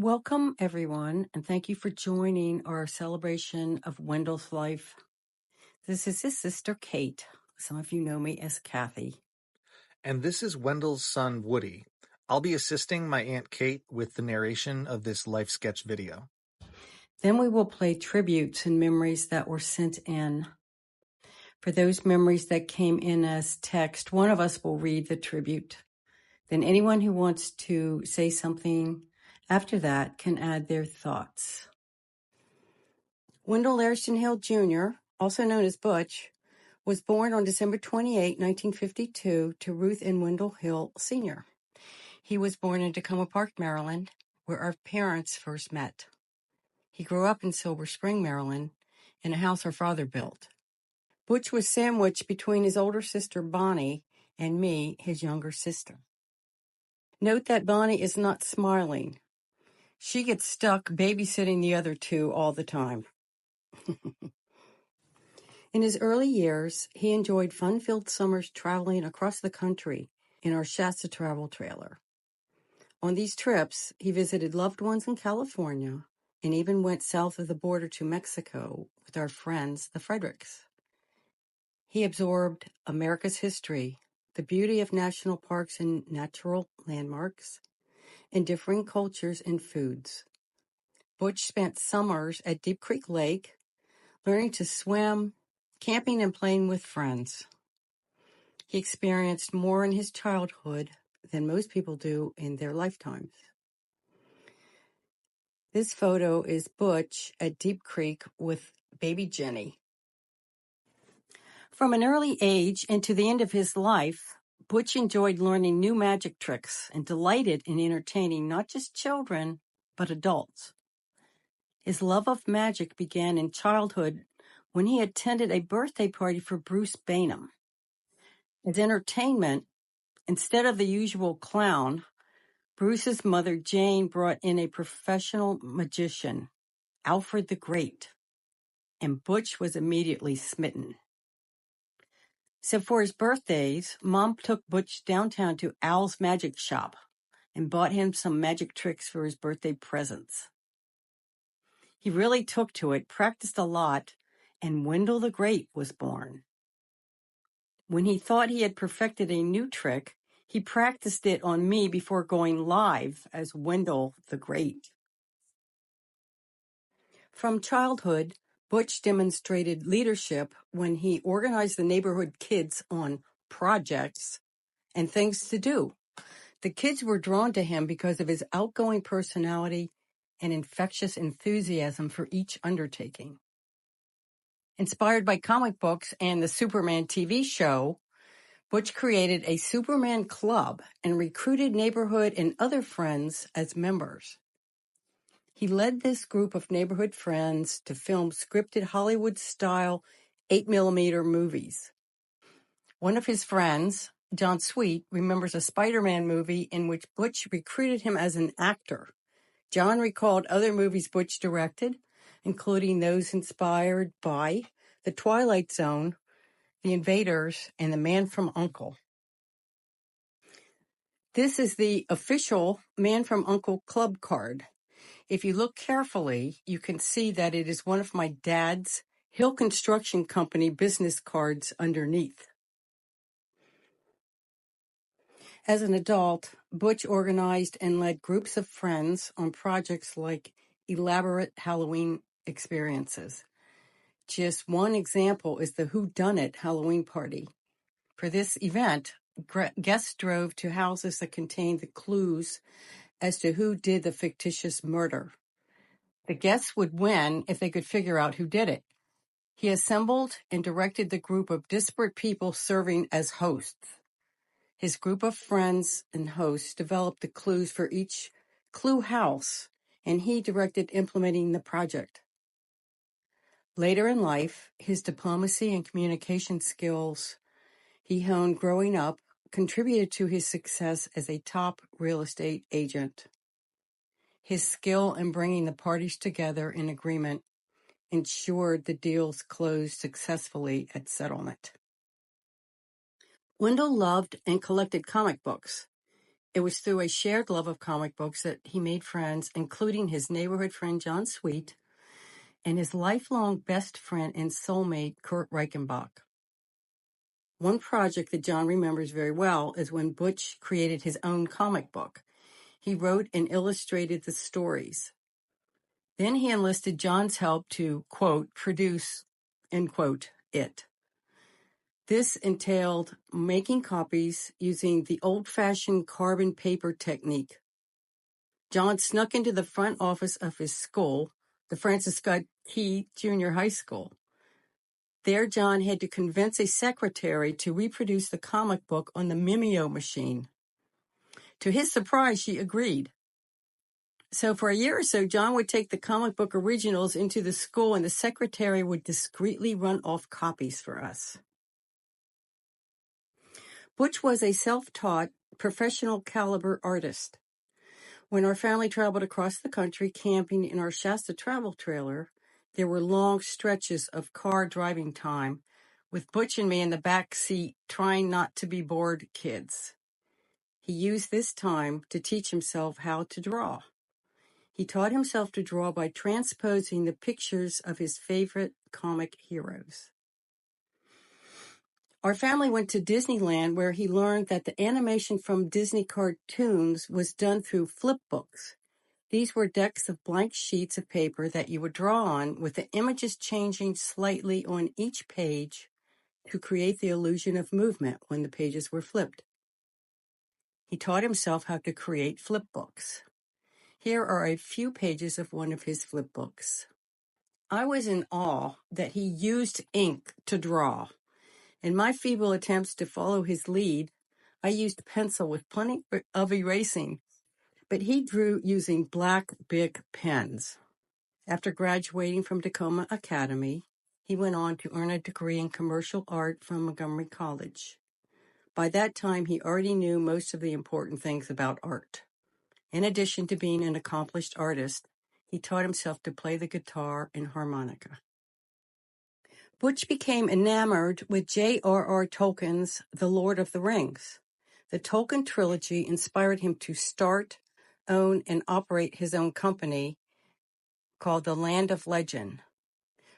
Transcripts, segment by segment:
Welcome, everyone, and thank you for joining our celebration of Wendell's life. This is his sister, Kate. Some of you know me as Kathy. And this is Wendell's son, Woody. I'll be assisting my Aunt Kate with the narration of this life sketch video. Then we will play tributes and memories that were sent in. For those memories that came in as text, one of us will read the tribute. Then anyone who wants to say something after that can add their thoughts. Wendell Ariston Hill Jr., also known as Butch, was born on December 28, 1952, to Ruth and Wendell Hill Sr. He was born in Tacoma Park, Maryland, where our parents first met. He grew up in Silver Spring, Maryland, in a house our father built. Butch was sandwiched between his older sister, Bonnie, and me, his younger sister. Note that Bonnie is not smiling. She gets stuck babysitting the other two all the time. In his early years, he enjoyed fun-filled summers traveling across the country in our Shasta travel trailer. On these trips, he visited loved ones in California and even went south of the border to Mexico with our friends, the Fredericks. He absorbed America's history, the beauty of national parks and natural landmarks, and differing cultures and foods. Butch spent summers at Deep Creek Lake, learning to swim, camping, and playing with friends. He experienced more in his childhood than most people do in their lifetimes. This photo is Butch at Deep Creek with baby Jenny. From an early age and to the end of his life, Butch enjoyed learning new magic tricks and delighted in entertaining not just children, but adults. His love of magic began in childhood when he attended a birthday party for Bruce Bainham. As entertainment, instead of the usual clown, Bruce's mother, Jane, brought in a professional magician, Alfred the Great, and Butch was immediately smitten. So for his birthdays, Mom took Butch downtown to Al's Magic Shop and bought him some magic tricks for his birthday presents. He really took to it, practiced a lot, and Wendell the Great was born. When he thought he had perfected a new trick, he practiced it on me before going live as Wendell the Great. From childhood, Butch demonstrated leadership when he organized the neighborhood kids on projects and things to do. The kids were drawn to him because of his outgoing personality and infectious enthusiasm for each undertaking. Inspired by comic books and the Superman TV show, Butch created a Superman club and recruited neighborhood and other friends as members. He led this group of neighborhood friends to film scripted Hollywood-style 8mm movies. One of his friends, John Sweet, remembers a Spider-Man movie in which Butch recruited him as an actor. John recalled other movies Butch directed, including those inspired by The Twilight Zone, The Invaders, and The Man from U.N.C.L.E. This is the official Man from U.N.C.L.E. club card. If you look carefully, you can see that it is one of my dad's Hill Construction Company business cards underneath. As an adult, Butch organized and led groups of friends on projects like elaborate Halloween experiences. Just one example is the Whodunit Halloween party. For this event, guests drove to houses that contained the clues as to who did the fictitious murder. The guests would win if they could figure out who did it. He assembled and directed the group of disparate people serving as hosts. His group of friends and hosts developed the clues for each clue house, and he directed implementing the project. Later in life, his diplomacy and communication skills he honed growing up contributed to his success as a top real estate agent. His skill in bringing the parties together in agreement ensured the deals closed successfully at settlement. Wendell loved and collected comic books. It was through a shared love of comic books that he made friends, including his neighborhood friend John Sweet and his lifelong best friend and soulmate Kurt Reichenbach. One project that John remembers very well is when Butch created his own comic book. He wrote and illustrated the stories. Then he enlisted John's help to, quote, produce, end quote, it. This entailed making copies using the old-fashioned carbon paper technique. John snuck into the front office of his school, the Francis Scott Key Junior High School. There, John had to convince a secretary to reproduce the comic book on the Mimeo machine. To his surprise, she agreed. So for a year or so, John would take the comic book originals into the school, and the secretary would discreetly run off copies for us. Butch was a self-taught, professional caliber artist. When our family traveled across the country camping in our Shasta travel trailer, there were long stretches of car driving time, with Butch and me in the back seat trying not to be bored kids. He used this time to teach himself how to draw. He taught himself to draw by transposing the pictures of his favorite comic heroes. Our family went to Disneyland, where he learned that the animation from Disney cartoons was done through flip books. These were decks of blank sheets of paper that you would draw on, with the images changing slightly on each page to create the illusion of movement when the pages were flipped. He taught himself how to create flip books. Here are a few pages of one of his flip books. I was in awe that he used ink to draw. In my feeble attempts to follow his lead, I used pencil with plenty of erasing, but he drew using black Bic pens. After graduating from Tacoma Academy, he went on to earn a degree in commercial art from Montgomery College. By that time, he already knew most of the important things about art. In addition to being an accomplished artist, he taught himself to play the guitar and harmonica. Butch became enamored with J.R.R. Tolkien's The Lord of the Rings. The Tolkien trilogy inspired him to start, own, and operate his own company called the Land of Legend.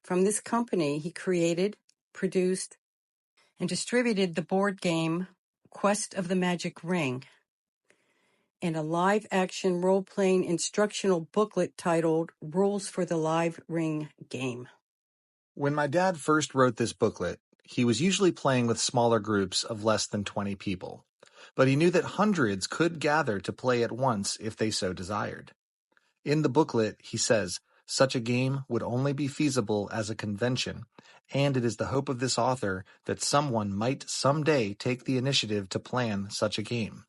From this company, he created, produced, and distributed the board game Quest of the Magic Ring, and a live-action role-playing instructional booklet titled Rules for the Live Ring Game. When my dad first wrote this booklet, he was usually playing with smaller groups of less than 20 people, but he knew that hundreds could gather to play at once if they so desired. In the booklet, he says, such a game would only be feasible as a convention, and it is the hope of this author that someone might someday take the initiative to plan such a game.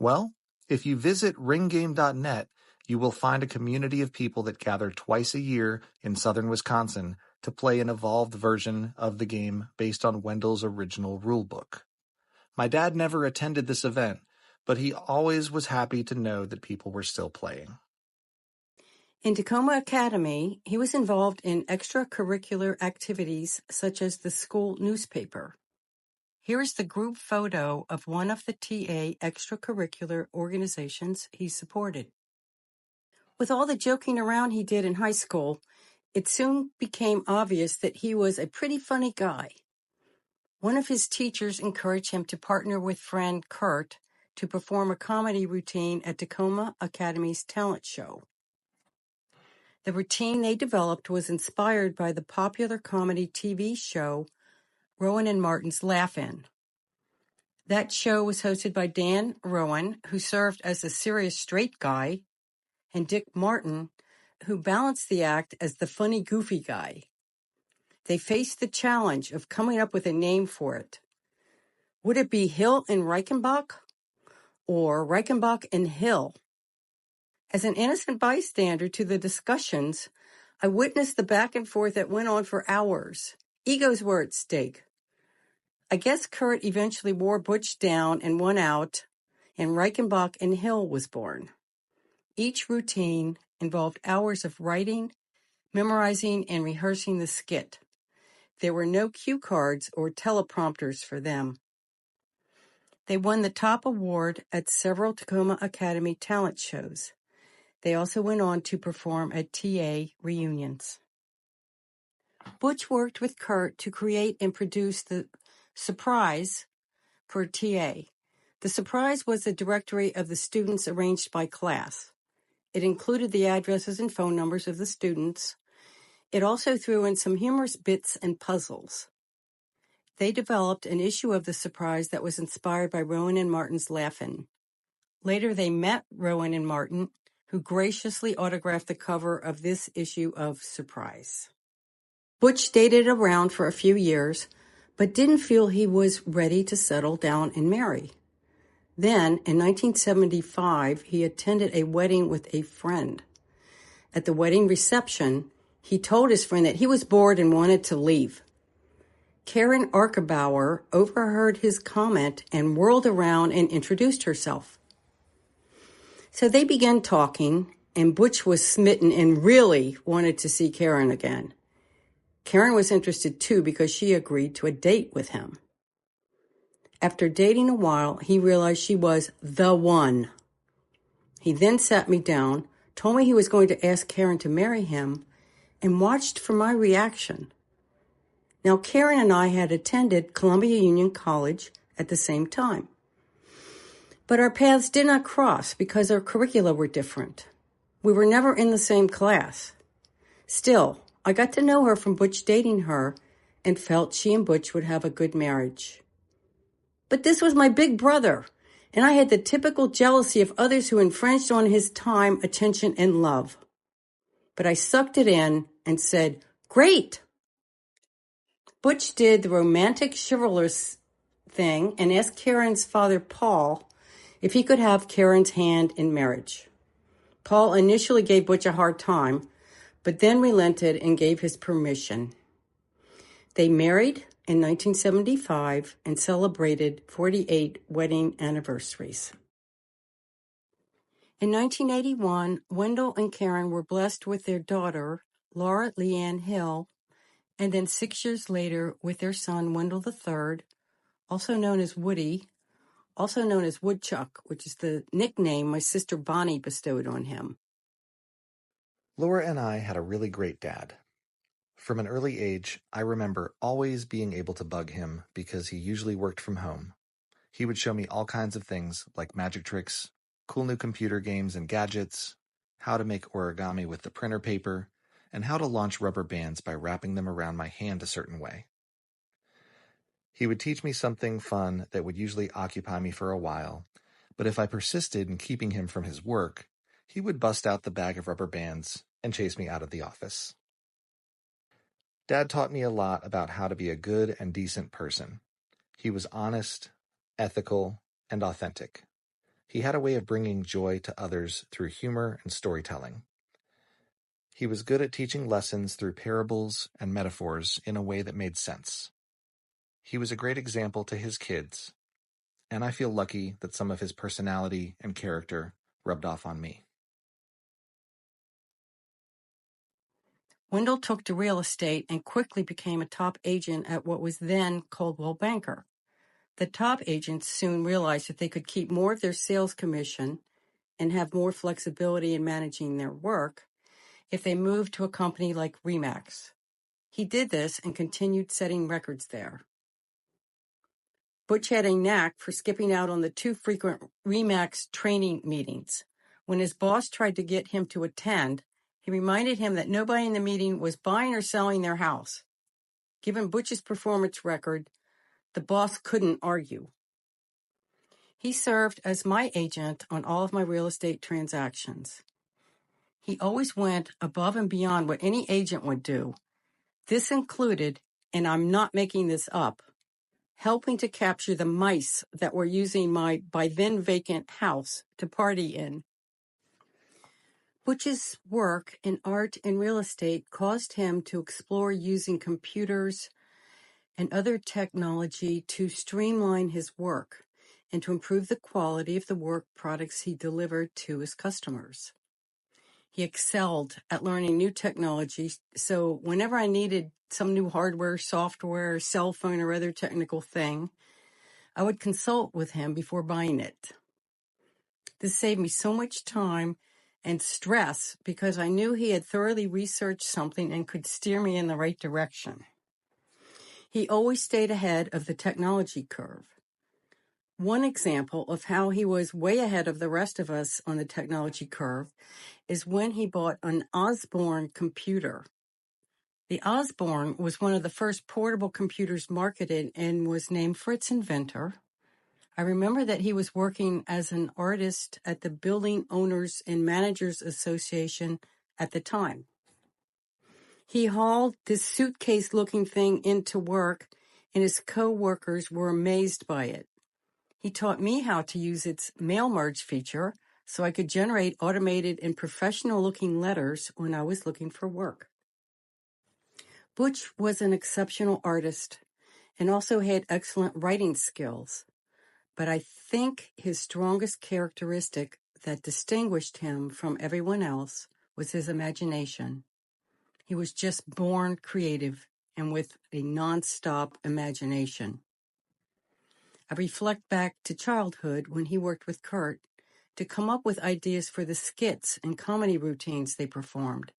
Well, if you visit ringgame.net, you will find a community of people that gather twice a year in southern Wisconsin to play an evolved version of the game based on Wendell's original rulebook. My dad never attended this event, but he always was happy to know that people were still playing. In Tacoma Academy, he was involved in extracurricular activities such as the school newspaper. Here is the group photo of one of the TA extracurricular organizations he supported. With all the joking around he did in high school, it soon became obvious that he was a pretty funny guy. One of his teachers encouraged him to partner with friend Kurt to perform a comedy routine at Tacoma Academy's talent show. The routine they developed was inspired by the popular comedy TV show Rowan and Martin's Laugh-In. That show was hosted by Dan Rowan, who served as the serious straight guy, and Dick Martin, who balanced the act as the funny, goofy guy. They faced the challenge of coming up with a name for it. Would it be Hill and Reichenbach, or Reichenbach and Hill? As an innocent bystander to the discussions, I witnessed the back and forth that went on for hours. Egos were at stake. I guess Kurt eventually wore Butch down and won out, and Reichenbach and Hill was born. Each routine involved hours of writing, memorizing, and rehearsing the skit. There were no cue cards or teleprompters for them. They won the top award at several Tacoma Academy talent shows. They also went on to perform at TA reunions. Butch worked with Kurt to create and produce the Surprise for TA. The Surprise was a directory of the students arranged by class. It included the addresses and phone numbers of the students. It also threw in some humorous bits and puzzles. They developed an issue of the Surprise that was inspired by Rowan and Martin's Laugh-In. Later, they met Rowan and Martin, who graciously autographed the cover of this issue of Surprise. Butch dated around for a few years, but didn't feel he was ready to settle down and marry. Then, in 1975, he attended a wedding with a friend. At the wedding reception, he told his friend that he was bored and wanted to leave. Karen Arkebauer overheard his comment and whirled around and introduced herself. So they began talking, and Butch was smitten and really wanted to see Karen again. Karen was interested too because she agreed to a date with him. After dating a while, he realized she was the one. He then sat me down, told me he was going to ask Karen to marry him, and watched for my reaction. Now, Karen and I had attended Columbia Union College at the same time. But our paths did not cross because our curricula were different. We were never in the same class. Still, I got to know her from Butch dating her and felt she and Butch would have a good marriage. But this was my big brother, and I had the typical jealousy of others who infringed on his time, attention, and love. But I sucked it in and said, "Great!" Butch did the romantic chivalrous thing and asked Karen's father, Paul, if he could have Karen's hand in marriage. Paul initially gave Butch a hard time, but then relented and gave his permission. They married in 1975 and celebrated 48 wedding anniversaries. In 1981, Wendell and Karen were blessed with their daughter, Laura Leanne Hill, and then 6 years later with their son, Wendell III, also known as Woody, also known as Woodchuck, which is the nickname my sister Bonnie bestowed on him. Laura and I had a really great dad. From an early age, I remember always being able to bug him because he usually worked from home. He would show me all kinds of things like magic tricks, cool new computer games and gadgets, how to make origami with the printer paper, and how to launch rubber bands by wrapping them around my hand a certain way. He would teach me something fun that would usually occupy me for a while, but if I persisted in keeping him from his work, he would bust out the bag of rubber bands and chase me out of the office. Dad taught me a lot about how to be a good and decent person. He was honest, ethical, and authentic. He had a way of bringing joy to others through humor and storytelling. He was good at teaching lessons through parables and metaphors in a way that made sense. He was a great example to his kids, and I feel lucky that some of his personality and character rubbed off on me. Wendell took to real estate and quickly became a top agent at what was then Coldwell Banker. The top agents soon realized that they could keep more of their sales commission and have more flexibility in managing their work if they moved to a company like Remax. He did this and continued setting records there. Butch had a knack for skipping out on the too frequent Remax training meetings. When his boss tried to get him to attend, he reminded him that nobody in the meeting was buying or selling their house. Given Butch's performance record, the boss couldn't argue. He served as my agent on all of my real estate transactions. He always went above and beyond what any agent would do. This included, and I'm not making this up, helping to capture the mice that were using my by then vacant house to party in. Butch's work in art and real estate caused him to explore using computers and other technology to streamline his work and to improve the quality of the work products he delivered to his customers. He excelled at learning new technology, so whenever I needed some new hardware, software, cell phone, or other technical thing, I would consult with him before buying it. This saved me so much time and stress because I knew he had thoroughly researched something and could steer me in the right direction. He always stayed ahead of the technology curve. One example of how he was way ahead of the rest of us on the technology curve is when he bought an Osborne computer. The Osborne was one of the first portable computers marketed and was named for its inventor. I remember that he was working as an artist at the Building Owners and Managers Association at the time. He hauled this suitcase-looking thing into work, and his co-workers were amazed by it. He taught me how to use its mail merge feature so I could generate automated and professional-looking letters when I was looking for work. Butch was an exceptional artist and also had excellent writing skills. But I think his strongest characteristic that distinguished him from everyone else was his imagination. He was just born creative and with a nonstop imagination. I reflect back to childhood when he worked with Kurt to come up with ideas for the skits and comedy routines they performed.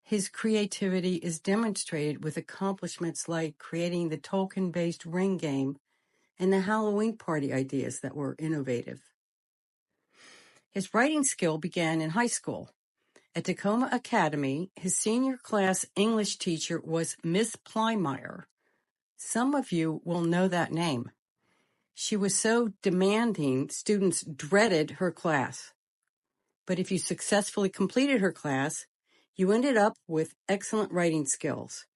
His creativity is demonstrated with accomplishments like creating the Tolkien-based ring game and the Halloween party ideas that were innovative. His writing skill began in high school. At Tacoma Academy, his senior class English teacher was Miss Plymire. Some of you will know that name. She was so demanding, students dreaded her class. But if you successfully completed her class, you ended up with excellent writing skills,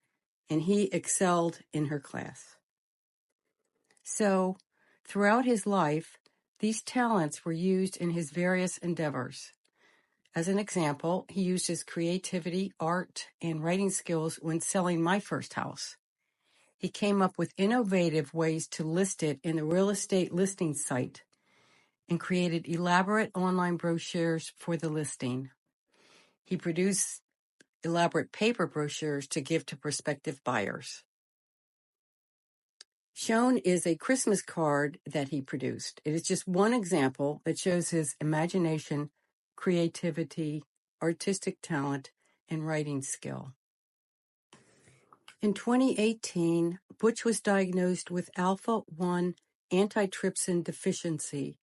and he excelled in her class. So, throughout his life, these talents were used in his various endeavors. As an example, he used his creativity, art, and writing skills when selling my first house. He came up with innovative ways to list it in the real estate listing site and created elaborate online brochures for the listing. He produced elaborate paper brochures to give to prospective buyers. Shown is a Christmas card that he produced. It is just one example that shows his imagination, creativity, artistic talent, and writing skill. In 2018, Butch was diagnosed with alpha-1 antitrypsin deficiency,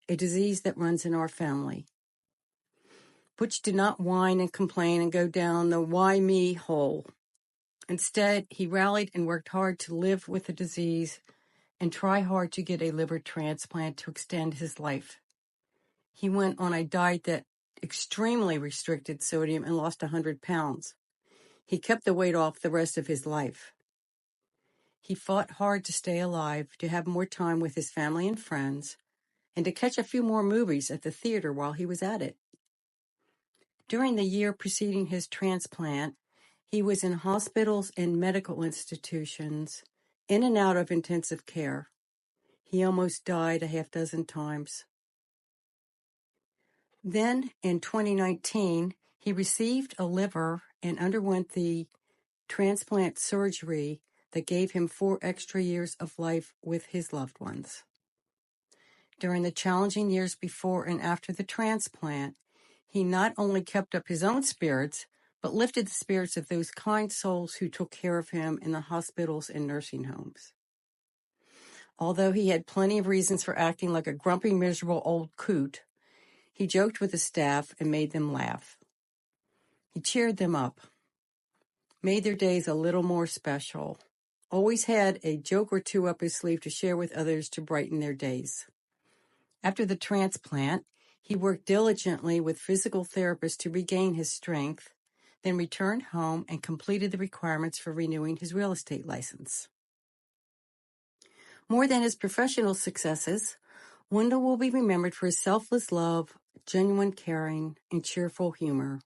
a disease that runs in our family. Butch did not whine and complain and go down the why me hole. Instead, he rallied and worked hard to live with the disease and try hard to get a liver transplant to extend his life. He went on a diet that extremely restricted sodium and lost 100 pounds. He kept the weight off the rest of his life. He fought hard to stay alive, to have more time with his family and friends, and to catch a few more movies at the theater while he was at it. During the year preceding his transplant, he was in hospitals and medical institutions, in and out of intensive care. He almost died a half dozen times. Then, in 2019, he received a liver and underwent the transplant surgery that gave him 4 extra years of life with his loved ones. During the challenging years before and after the transplant, he not only kept up his own spirits, but lifted the spirits of those kind souls who took care of him in the hospitals and nursing homes. Although he had plenty of reasons for acting like a grumpy, miserable old coot, he joked with the staff and made them laugh. He cheered them up, made their days a little more special, always had a joke or two up his sleeve to share with others to brighten their days. After the transplant, he worked diligently with physical therapists to regain his strength, then returned home and completed the requirements for renewing his real estate license. More than his professional successes, Wendell will be remembered for his selfless love, genuine caring, and cheerful humor.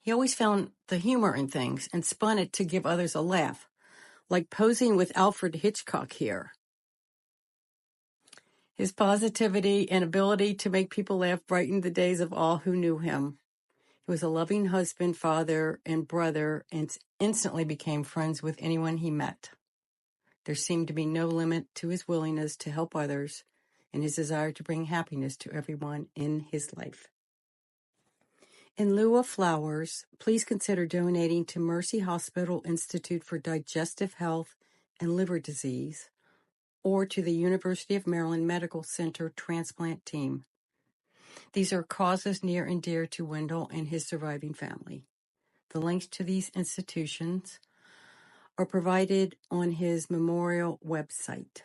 He always found the humor in things and spun it to give others a laugh, like posing with Alfred Hitchcock here. His positivity and ability to make people laugh brightened the days of all who knew him. He was a loving husband, father, and brother, and instantly became friends with anyone he met. There seemed to be no limit to his willingness to help others and his desire to bring happiness to everyone in his life. In lieu of flowers, please consider donating to Mercy Hospital Institute for Digestive Health and Liver Disease, or to the University of Maryland Medical Center transplant team. These are causes near and dear to Wendell and his surviving family. The links to these institutions are provided on his memorial website.